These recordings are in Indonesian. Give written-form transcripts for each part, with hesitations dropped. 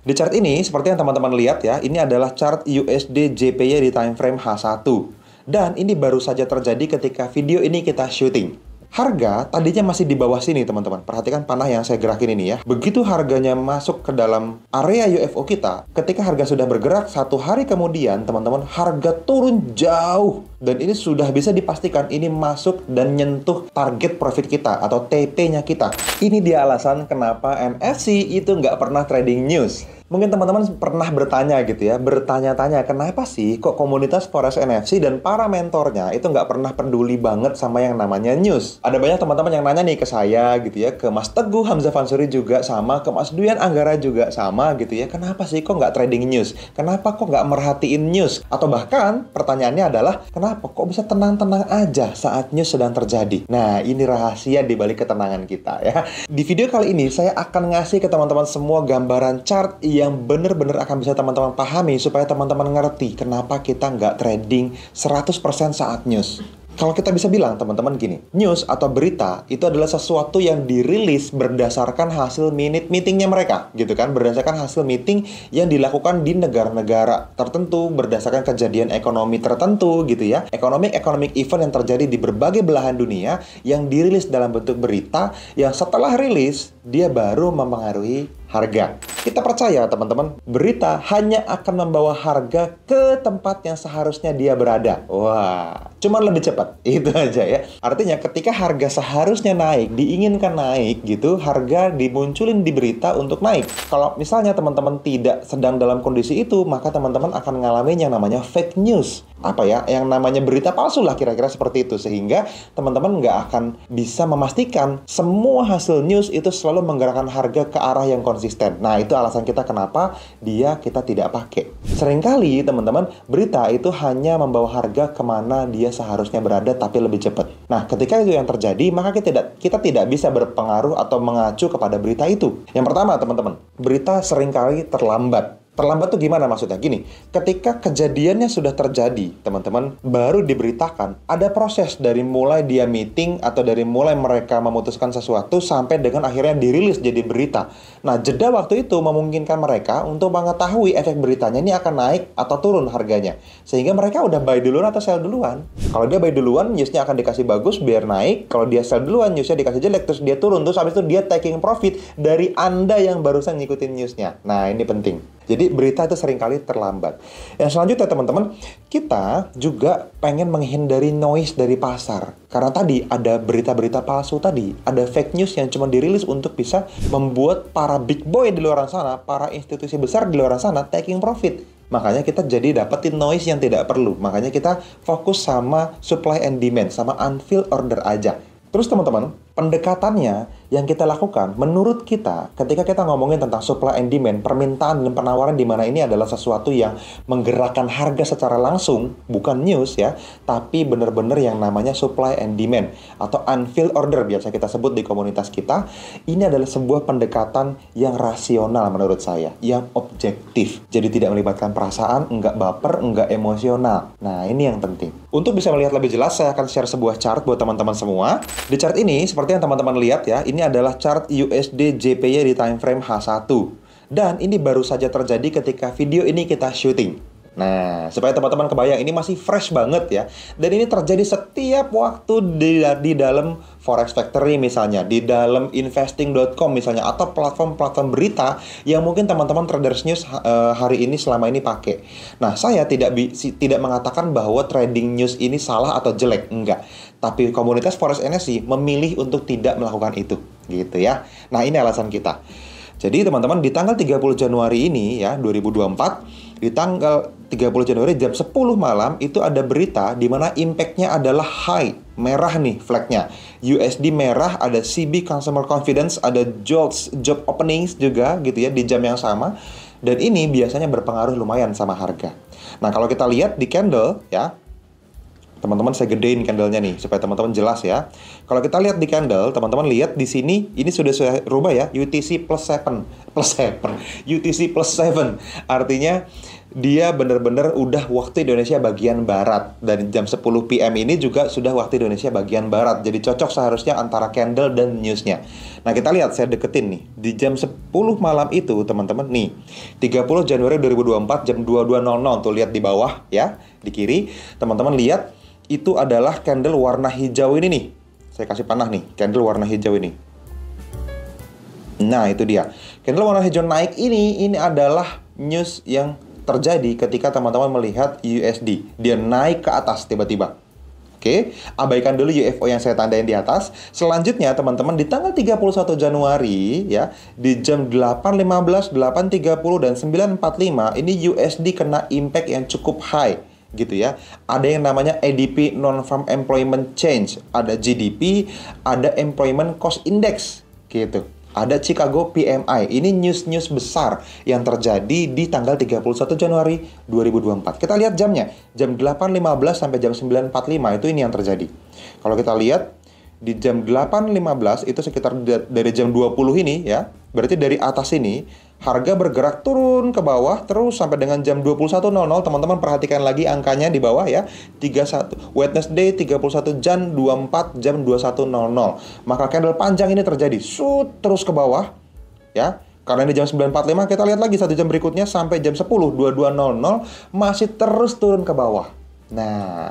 Di chart ini, seperti yang teman-teman lihat ya, ini adalah chart USD JPY di time frame H1. Dan ini baru saja terjadi ketika video ini kita syuting. Harga tadinya masih di bawah sini, teman-teman. Perhatikan panah yang saya gerakin ini ya. Begitu harganya masuk ke dalam area UFO kita, ketika harga sudah bergerak, 1 hari kemudian, teman-teman, harga turun jauh. Dan ini sudah bisa dipastikan ini masuk dan nyentuh target profit kita atau TP-nya kita. Ini dia alasan kenapa NFC itu nggak pernah trading news. Mungkin teman-teman pernah bertanya gitu ya, bertanya-tanya kenapa sih kok komunitas Forex NFC dan para mentornya itu nggak pernah peduli banget sama yang namanya news. Ada banyak teman-teman yang nanya nih ke saya gitu ya, ke Mas Teguh Hamzah Fansuri juga sama, ke Mas Duyan Anggara juga sama gitu ya. Kenapa sih kok nggak trading news? Kenapa kok nggak merhatiin news? Atau bahkan pertanyaannya adalah, kenapa kok bisa tenang-tenang aja saat news sedang terjadi? Nah, ini rahasia di balik ketenangan kita ya. Di video kali ini saya akan ngasih ke teman-teman semua gambaran chart yang benar-benar akan bisa teman-teman pahami supaya teman-teman ngerti kenapa kita nggak trading 100% saat news. Kalau kita bisa bilang, teman-teman, gini, news atau berita itu adalah sesuatu yang dirilis berdasarkan hasil minute meetingnya mereka, gitu kan? Berdasarkan hasil meeting yang dilakukan di negara-negara tertentu, berdasarkan kejadian ekonomi tertentu, gitu ya. Economic event yang terjadi di berbagai belahan dunia yang dirilis dalam bentuk berita, yang setelah rilis, dia baru mempengaruhi harga. Kita percaya, teman-teman, berita hanya akan membawa harga ke tempat yang seharusnya dia berada. Wah, cuman lebih cepat. Itu aja ya. Artinya ketika harga seharusnya naik, diinginkan naik gitu, harga dimunculin di berita untuk naik. Kalau misalnya teman-teman tidak sedang dalam kondisi itu, maka teman-teman akan ngalamin yang namanya fake news. Apa ya, yang namanya berita palsu lah, kira-kira seperti itu. Sehingga teman-teman nggak akan bisa memastikan semua hasil news itu selalu menggerakkan harga ke arah yang konsisten. Nah, itu alasan kita kenapa kita tidak pakai. Seringkali, teman-teman, berita itu hanya membawa harga kemana dia seharusnya berada, tapi lebih cepat. Nah, ketika itu yang terjadi, maka kita tidak bisa berpengaruh atau mengacu kepada berita itu. Yang pertama, teman-teman, berita seringkali terlambat. Terlambat tuh gimana maksudnya? Gini, ketika kejadiannya sudah terjadi, teman-teman, baru diberitakan, ada proses dari mulai dia meeting atau dari mulai mereka memutuskan sesuatu sampai dengan akhirnya dirilis jadi berita. Nah, jeda waktu itu memungkinkan mereka untuk mengetahui efek beritanya ini akan naik atau turun harganya. Sehingga mereka udah buy duluan atau sell duluan. Kalau dia buy duluan, newsnya akan dikasih bagus biar naik. Kalau dia sell duluan, newsnya dikasih jelek, terus dia turun. Terus habis itu dia taking profit dari Anda yang barusan ngikutin newsnya. Nah, ini penting. Jadi berita itu seringkali terlambat. Yang selanjutnya, teman-teman, kita juga pengen menghindari noise dari pasar. Karena tadi ada berita-berita palsu tadi, ada fake news yang cuma dirilis untuk bisa membuat para big boy di luar sana, para institusi besar di luar sana taking profit. Makanya kita jadi dapetin noise yang tidak perlu. Makanya kita fokus sama supply and demand, sama unfilled order aja. Terus teman-teman, pendekatannya yang kita lakukan, menurut kita, ketika kita ngomongin tentang supply and demand, permintaan dan penawaran di mana ini adalah sesuatu yang menggerakkan harga secara langsung, bukan news ya, tapi benar-benar yang namanya supply and demand atau unfilled order biasa kita sebut di komunitas kita. Ini adalah sebuah pendekatan yang rasional menurut saya, yang objektif. Jadi tidak melibatkan perasaan, enggak baper, enggak emosional. Nah, ini yang penting. Untuk bisa melihat lebih jelas, saya akan share sebuah chart buat teman-teman semua. Di chart ini, seperti yang teman-teman lihat ya, ini adalah chart USD JPY di time frame H1. Dan ini baru saja terjadi ketika video ini kita syuting. Nah, supaya teman-teman kebayang, ini masih fresh banget ya. Dan ini terjadi setiap waktu di dalam Forex Factory misalnya, di dalam investing.com misalnya, atau platform-platform berita yang mungkin teman-teman traders news hari ini selama ini pakai. Nah, saya tidak mengatakan bahwa trading news ini salah atau jelek, enggak. Tapi komunitas Forex NFC memilih untuk tidak melakukan itu, gitu ya. Nah, ini alasan kita. Jadi teman-teman, di tanggal 30 Januari ini ya, 2024, di tanggal 30 Januari jam 10 malam itu ada berita di mana impact-nya adalah high, merah nih flagnya. USD merah, ada CB Consumer Confidence, ada JOLTS Job Openings juga gitu ya di jam yang sama. Dan ini biasanya berpengaruh lumayan sama harga. Nah, kalau kita lihat di candle ya, teman-teman saya gedein candlenya nih supaya teman-teman jelas ya. Kalau kita lihat di candle, teman-teman lihat di sini ini sudah saya rubah ya, UTC plus 7 plus 7, UTC plus 7. Artinya dia benar-benar udah waktu Indonesia bagian barat. Dan jam 10 PM ini juga sudah waktu Indonesia bagian barat. Jadi cocok seharusnya antara candle dan newsnya. Nah kita lihat, saya deketin nih. Di jam 10 malam itu teman-teman nih, 30 Januari 2024 jam 22.00. Tuh lihat di bawah ya, di kiri. Teman-teman lihat, itu adalah candle warna hijau ini nih. Saya kasih panah nih, candle warna hijau ini. Nah itu dia, candle warna hijau naik ini adalah news yang terjadi ketika teman-teman melihat USD. Dia naik ke atas tiba-tiba. Oke, abaikan dulu UFO yang saya tandain di atas. Selanjutnya teman-teman di tanggal 31 Januari ya, di jam 8.15, 8.30 dan 9.45 ini USD kena impact yang cukup high gitu ya. Ada yang namanya ADP Non-Farm Employment Change, ada GDP, ada Employment Cost Index gitu. Ada Chicago PMI. Ini news-news besar yang terjadi di tanggal 31 Januari 2024. Kita lihat jamnya. Jam 8.15 sampai jam 9.45 itu ini yang terjadi. Kalau kita lihat di jam 8.15 itu sekitar dari jam 20 ini ya. Berarti dari atas ini harga bergerak turun ke bawah terus sampai dengan jam 21.00. Teman-teman perhatikan lagi angkanya di bawah ya. 31 Wednesday 31 Jan 24 jam 21.00. Maka candle panjang ini terjadi terus ke bawah ya. Karena di jam 9.45 kita lihat lagi 1 jam berikutnya sampai jam 10.22.00 masih terus turun ke bawah. Nah,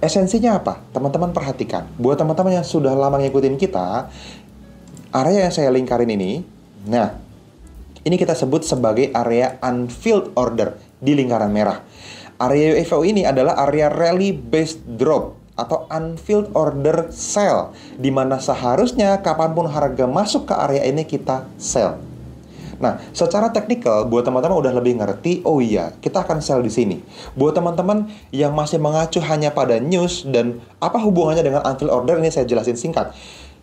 esensinya apa? Teman-teman perhatikan. Buat teman-teman yang sudah lama ngikutin kita, area yang saya lingkarin ini, nah, ini kita sebut sebagai area unfilled order di lingkaran merah. Area UFO ini adalah area rally based drop atau unfilled order sell, di mana seharusnya kapanpun harga masuk ke area ini kita sell. Nah, secara teknikal buat teman-teman udah lebih ngerti, oh iya, kita akan sell di sini. Buat teman-teman yang masih mengacu hanya pada news dan apa hubungannya dengan unfilled order, ini saya jelasin singkat.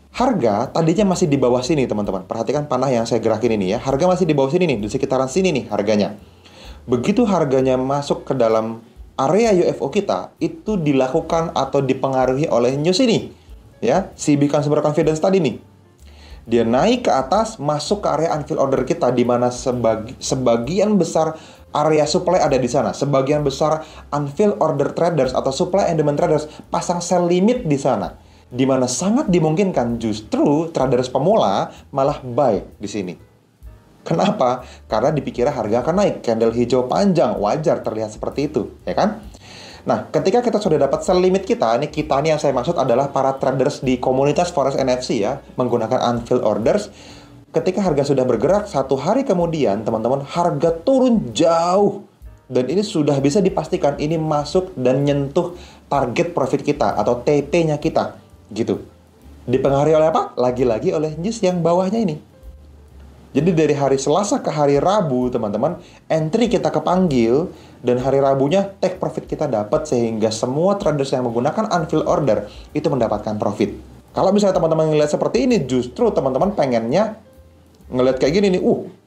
Harga tadinya masih di bawah sini teman-teman. Perhatikan panah yang saya gerakin ini ya. Harga masih di bawah sini nih, di sekitaran sini nih harganya. Begitu harganya masuk ke dalam area UFO kita, itu dilakukan atau dipengaruhi oleh news ini. Ya, si big consumer confidence tadi nih. Dia naik ke atas, masuk ke area unfilled order kita, di mana sebagian besar area supply ada di sana. Sebagian besar unfilled order traders atau supply and demand traders pasang sell limit di sana, di mana sangat dimungkinkan justru traders pemula malah buy di sini. Kenapa? Karena dipikirnya harga akan naik, candle hijau panjang, wajar terlihat seperti itu, ya kan? Nah, ketika kita sudah dapat sell limit kita nih yang saya maksud adalah para traders di komunitas Forex NFC ya, menggunakan unfilled orders. Ketika harga sudah bergerak, 1 hari kemudian, teman-teman, harga turun jauh. Dan ini sudah bisa dipastikan ini masuk dan nyentuh target profit kita atau TP-nya kita. Gitu. Dipengaruhi oleh apa? Lagi-lagi oleh news yang bawahnya ini. Jadi dari hari Selasa ke hari Rabu, teman-teman, entry kita kepanggil dan hari Rabunya take profit kita dapat, sehingga semua traders yang menggunakan unfilled order itu mendapatkan profit. Kalau misalnya teman-teman ngelihat seperti ini, justru teman-teman pengennya ngelihat kayak gini nih,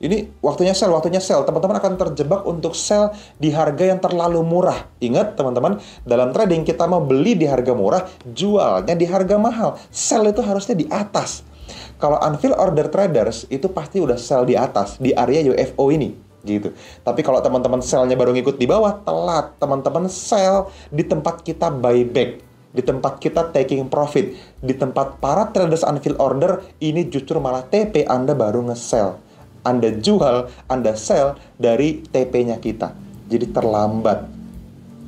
ini waktunya sell. Teman-teman akan terjebak untuk sell di harga yang terlalu murah. Ingat teman-teman, dalam trading kita mau beli di harga murah, jualnya di harga mahal. Sell itu harusnya di atas. Kalau unfilled order traders itu pasti udah sell di atas, di area UFO ini, gitu. Tapi kalau teman-teman sell-nya baru ngikut di bawah, telat. Teman-teman sell di tempat kita buyback, di tempat kita taking profit, di tempat para traders unfilled order, ini justru malah TP Anda baru nge-sell. Anda jual, Anda sell dari TP-nya kita. Jadi terlambat.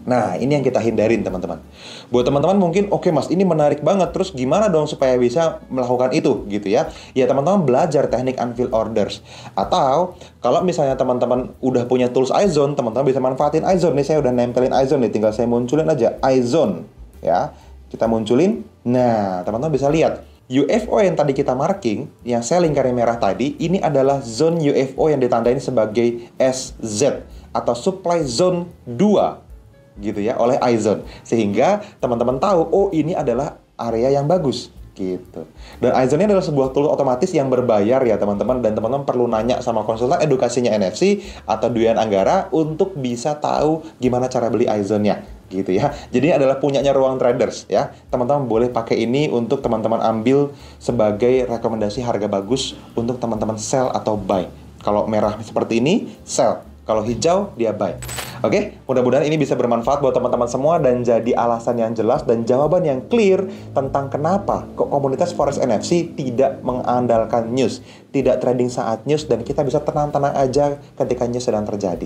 Nah, ini yang kita hindarin, teman-teman. Buat teman-teman mungkin, oke mas, ini menarik banget. Terus gimana dong supaya bisa melakukan itu, gitu ya? Ya, teman-teman belajar teknik unfilled orders. Atau, kalau misalnya teman-teman udah punya tools iZone, teman-teman bisa manfaatin iZone. Nih, saya udah nempelin iZone nih. Tinggal saya munculin aja iZone. Ya, kita munculin. Nah, teman-teman bisa lihat. UFO yang tadi kita marking, yang saya lingkarin merah tadi, ini adalah zone UFO yang ditandain sebagai SZ. Atau Supply Zone 2. Gitu ya, oleh iZone, sehingga teman-teman tahu, oh ini adalah area yang bagus gitu. Dan iZone ini adalah sebuah tool otomatis yang berbayar ya teman-teman, dan teman-teman perlu nanya sama konsultan edukasinya NFC atau Duyan Anggara untuk bisa tahu gimana cara beli iZone-nya gitu ya. Jadi ini adalah punyanya Ruang Traders ya. Teman-teman boleh pakai ini untuk teman-teman ambil sebagai rekomendasi harga bagus untuk teman-teman sell atau buy Kalau merah seperti ini, sell. Kalau hijau, dia buy. Oke, mudah-mudahan ini bisa bermanfaat buat teman-teman semua dan jadi alasan yang jelas dan jawaban yang clear tentang kenapa kok komunitas Forex NFC tidak mengandalkan news, tidak trading saat news, dan kita bisa tenang-tenang aja ketika news sedang terjadi.